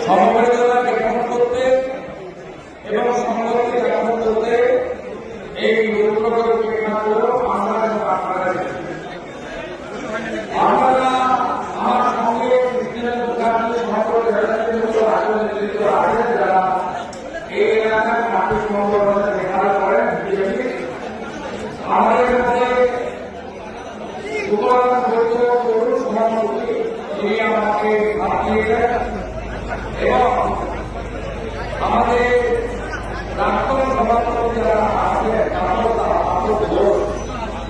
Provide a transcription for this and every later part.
সমবেদনা জ্ঞাপন করতে এবং সংহতি জ্ঞাপন করতে এই উপলব্ধ প্রেরণাগুলো আমরা আপনারা আমার সঙ্গে সকল যারা এই এলাকার মাটি সংগঠনের দেখা করেন আমাদের মধ্যে সভাপতি তিনি আমাকে পাঠিয়েছেন এবং আমাদের প্রাক্তন সভাপতি যারা আছেন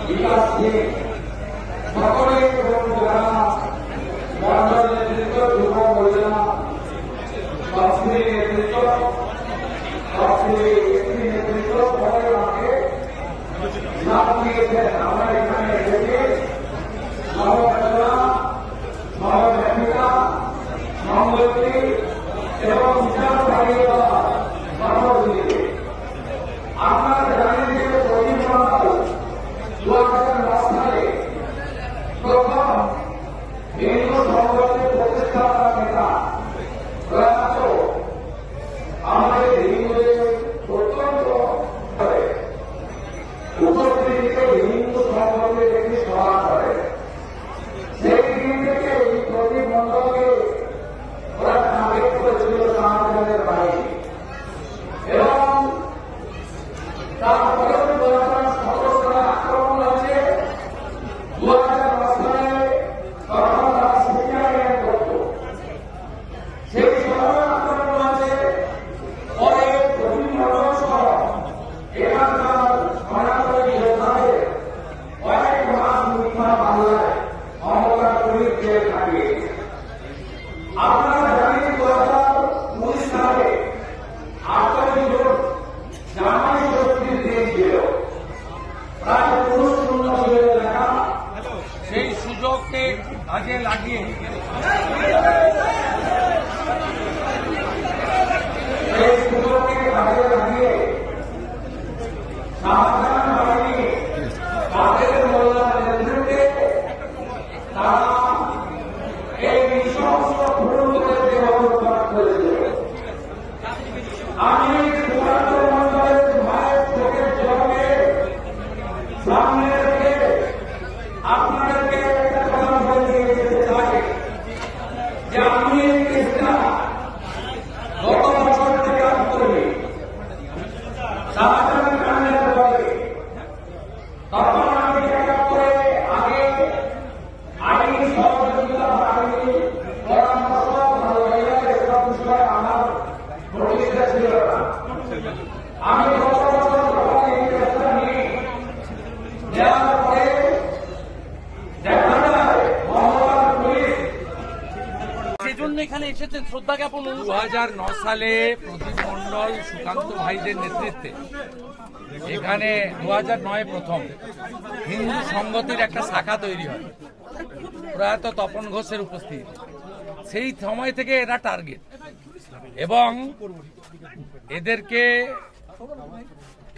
বিকাশ দিয়ে সকলে এবং যারা মন্ডল নেতৃত্ব যুব মহিলা সংস্কৃতি নেতৃত্ব নেতৃত্ব সকলে আমাকে সাথ দিয়েছেন। আমরা এখানে এসেছি সমবেদনা সহযোগিতা সংহতি এবং বিচার বাড়িয়ে দেওয়া সহযোগিতা আপনারা জানেন যে প্রতিমন্ডল 2009 সালে প্রথম হিন্দু সংগঠনের প্রতিষ্ঠাতা নেতা প্রয়াত আমাদের হিন্দুদের অত্যন্ত উপস্থিতিতে হিন্দু সংগঠনের একটি সভা করে। সেই দিন থেকে এই প্রতিমন্ডলকে ওরা টার্গেট করেছিল শাহজাহানের বাড়ি এবং তারপরে 2017 সালে আক্রমণ আছে। 2010 সালে তখন তারা সিপিআইএম করত, সেই সময় আক্রমণ আছে। পরে প্রতিমন্ডল সহ এখানকার সনাতনী যোদ্ধাদের কয়েক মাস মিথ্যা বাংলায় মমতা পুলিশ জেল কাটিয়েছে। আপনারা জানেন 2019 সালে 8 জন জামাই ষষ্ঠীর দিন ছিল, প্রায় পুরুষ শূন্য ছিল এলাকা। সেই সুযোগকে কাজে লাগিয়ে শাহজাহান বাহিনী কাদের মোল্লার নেতৃত্বে তারা এই নৃশংস খুনদের দেহত্যাগ করেছিল। আমি মন্ডলের মায়ের চোখের জলকে সামনে রেখে আপনাদেরকে একটা কথা বলে যেতে চাই যে আমি এই কেসটা গত বছর থেকে করি শাহজাহান খানের পরে। তখন আমি চেক করে আগে আইনি সহযোগিতা বাহিনী পরামর্শ ভালো এসব বিষয়ে আমার প্রতিষ্ঠা ছিল না। আমি গত বছর যখন এই চেষ্টা নিয়ে নেওয়ার পরে দেখা যায় মমতার পুলিশ সেজন্য এখানে এসেছেন শ্রদ্ধা জ্ঞাপন। 2009 সালে প্রতিমন্ডল সুকান্ত ভাইদের নেতৃত্বে এখানে 2009 প্রথম হিন্দু সংগতির একটা শাখা তৈরি হয় প্রয়াত তপন ঘোষের উপস্থিতি। সেই সময় থেকে এরা টার্গেট এবং এদেরকে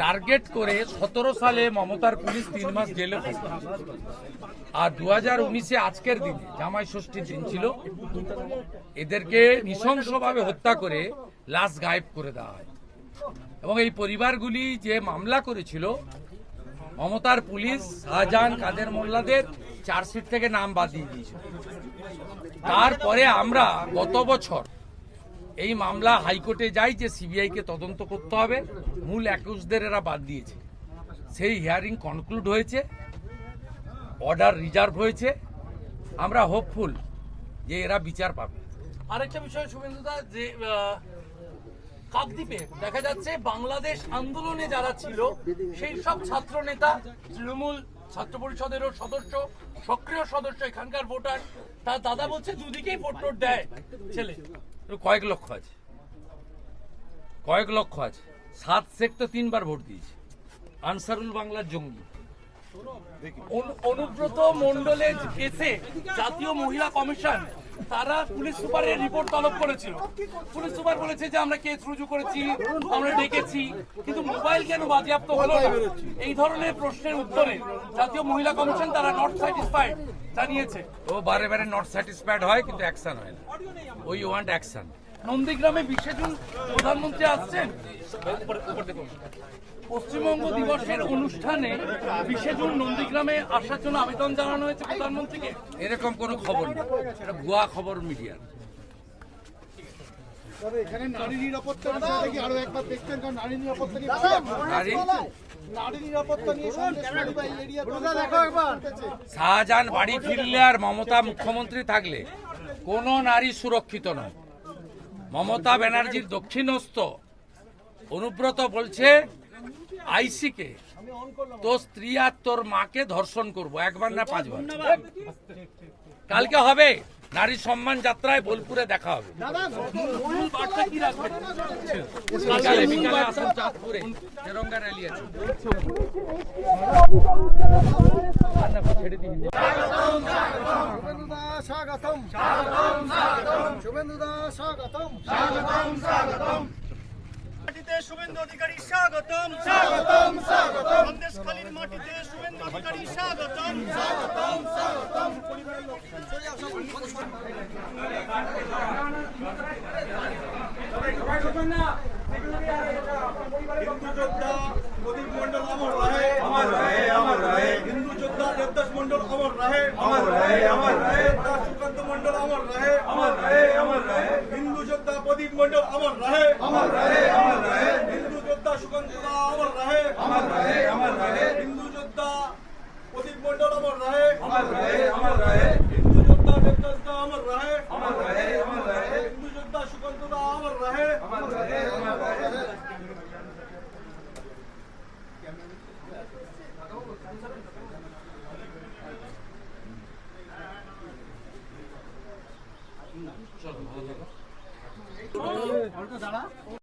টার্গেট করে 17 সালে মমতার পুলিশ 3 মাস জেলে থাকে। আর 2019-এ আজকের দিনে জামাই ষষ্ঠীর দিন ছিল, এদেরকে নৃশংসভাবে হত্যা করে লাশ গায়েব করে দেওয়া হয়। এবং এই পরিবারগুলি যে মামলা করেছিল মমতার পুলিশ শাহজাহান কাদের মোল্লাদের চার্জশিট থেকে নাম বাদ দিয়ে দিয়েছিল। তারপরে আমরা গত বছর এই মামলা হাইকোর্টে যাই যে সিবিআইকে তদন্ত করতে হবে, মূল অ্যাকিউজদের এরা বাদ দিয়েছে। সেই হিয়ারিং কনক্লুড হয়েছে, অর্ডার রিজার্ভ হয়েছে। আমরা হোপফুল যে এরা বিচার পাবে। আরেকটা বিষয় শুভেন্দুদা, যে কাকদ্বীপে দেখা যাচ্ছে বাংলাদেশ আন্দোলনে যারা ছিল সেই সব ছাত্র নেতা, তৃণমূল ছাত্র পরিষদেরও সদস্য, সক্রিয় সদস্য, এখানকার ভোটার, তার দাদা বলছে দুদিকেই ভোট টোট দেয় ছেলে। কয়েক লক্ষ আছে, কয়েক লক্ষ আছে। 7 শেখ তো 3 বার ভোট দিয়েছে, আনসারুল বাংলার জঙ্গি। অনুব্রত মণ্ডলের কেসে জাতীয় মহিলা কমিশন তারা পুলিশ সুপারের রিপোর্ট তলব করেছিল। পুলিশ সুপার বলেছে যে আমরা কেস রুজু করেছি, আমরা ডেকেছি, কিন্তু মোবাইল কেন বাজেয়াপ্ত হলো না? এই ধরনের প্রশ্নের উত্তরে জাতীয় মহিলা কমিশন তারা নট স্যাটিসফাইড জানিয়েছে। ও বারে বারে নট স্যাটিসফাইড হয়, কিন্তু অ্যাকশন হয় না। We want action. নন্দীগ্রামে 20 জুন প্রধানমন্ত্রী আসছেন। পশ্চিমবঙ্গ দিবসের অনুষ্ঠানে 20 জুন নন্দীগ্রামে আসার জন্য আবেদন জানানো হয়েছে প্রধানমন্ত্রীকে। এরকম কোনো খবর নেই, এটা ভুয়া খবর মিডিয়ার। তবে এখানে নারী নিরাপত্তার বিষয়টা কি আরো একবার দেখছেন? কারণ নারী নিরাপত্তা নিয়ে নারী নিরাপত্তা নিয়ে সন্দেশখালী বা এই এরিয়াতে দেখো একবার শাহজাহান বাড়ি ফিরলে আর মমতা মুখ্যমন্ত্রী থাকলে কোনো নারী সুরক্ষিত নয়। মমতা ব্যানার্জির দক্ষিণস্থ অনুব্রত বলছে আইসিকে, তোর স্ত্রী আর তোর মাকে ধর্ষণ করব, একবার না 5 বার। কালকে হবে নারী সম্মান যাত্রায়, বোলপুরে দেখা হবে। মূল বার্তা কি রাখবেন? বিকালে বিকালে আসাম চাঁদপুরে তেরঙ্গা র্যালি আছে। শুভেন্দুদা স্বাগতম, শুভেন্দুদা স্বাগতম, মাটিতে শুভেন্দু অধিকারী স্বাগতম, স্বাগতম, স্বাগতম। সন্দেশখালীর মাটিতে শুভেন্দু অধিকারী স্বাগতম, স্বাগতম, স্বাগতম। হিন্দু যোদ্ধা প্রদীপ মন্ডল অমর রহে, অমর রহে, অমর রহে। হিন্দু যোদ্ধা দেবদাস মন্ডল অমর রহে, অমর রহে, অমর রহে। দাস সুকান্ত মন্ডল অমর রহে, অমর রহে, অমর রহে। হিন্দু যোদ্ধা প্রদীপ মন্ডল অমর রহে, অমর রহে, অমর রহে। হিন্দু যোদ্ধা সুকান্ত অমর রহে, অমর রহে, অমর রহে। হিন্দু যোদ্ধা প্রদীপ মন্ডল অমর রহে, অমর রহে, অমর রহে। হিন্দু যোদ্ধা দেবদাস অমর রহে, অমর রহে, অমর রহে। হিন্দু যোদ্ধা সুকান্ত অমর রহে, অমর রহে, অমর রহে। চলো ভালো থাকো।